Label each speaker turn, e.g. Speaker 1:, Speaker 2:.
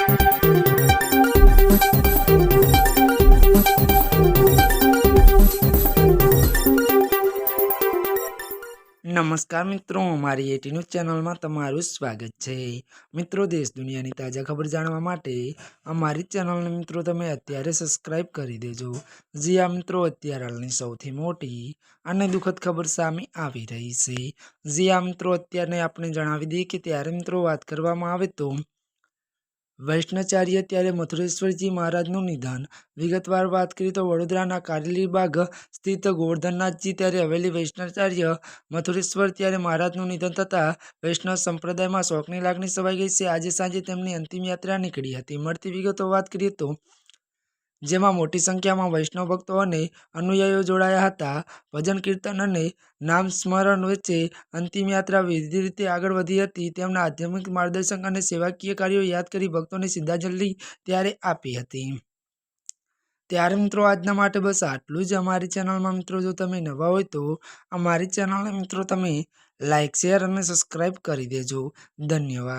Speaker 1: નમસ્કાર મિત્રો, મારી એટી ન્યૂઝ ચેનલમાં તમારું સ્વાગત છે। મિત્રો, દેશ દુનિયાની તાજા ખબર જાણવા માટે અમારી ચેનલને મિત્રો તમે અત્યારે સબસ્ક્રાઇબ કરી દેજો। જી આ મિત્રો, અત્યારે હાલની સૌથી મોટી અને દુઃખદ ખબર સામે આવી રહી છે। જી આ મિત્રો, અત્યારે આપણે જણાવી દઈએ કે ત્યારે મિત્રો વાત કરવામાં આવે તો વૈષ્ણચાર્ય ત્યારે મથુરેશ્વરજી મહારાજનું નિધન। વિગતવાર વાત કરીએ તો વડોદરાના કારેલીબાગ સ્થિત ગોવર્ધનનાથજી ત્યારે હવેલી વૈષ્ણચાર્ય મથુરેશ્વર ત્યારે મહારાજનું નિધન થતાં વૈષ્ણવ સંપ્રદાયમાં શોકની લાગણી છવાઈ ગઈ છે। આજે સાંજે તેમની અંતિમ યાત્રા નીકળી હતી। મળતી વિગતો વાત કરીએ તો જેમાં મોટી સંખ્યામાં વૈષ્ણવ ભક્તો અને અનુયાયીઓ જોડાયા હતા। ભજન કીર્તન અને નામ સ્મરણ વચ્ચે અંતિમ યાત્રા વિધિ રીતે આગળ વધી હતી। તેમના આધ્યાત્મિક માર્ગદર્શન અને સેવાકીય કાર્યો યાદ કરી ભક્તોને શ્રદ્ધાંજલિ ત્યારે આપી હતી। ત્યારે મિત્રો, આજના માટે બસ આટલું જ। અમારી ચેનલમાં મિત્રો જો તમે નવા હોય તો અમારી ચેનલને મિત્રો તમે લાઇક, શેર અને સબસ્ક્રાઇબ કરી દેજો। ધન્યવાદ।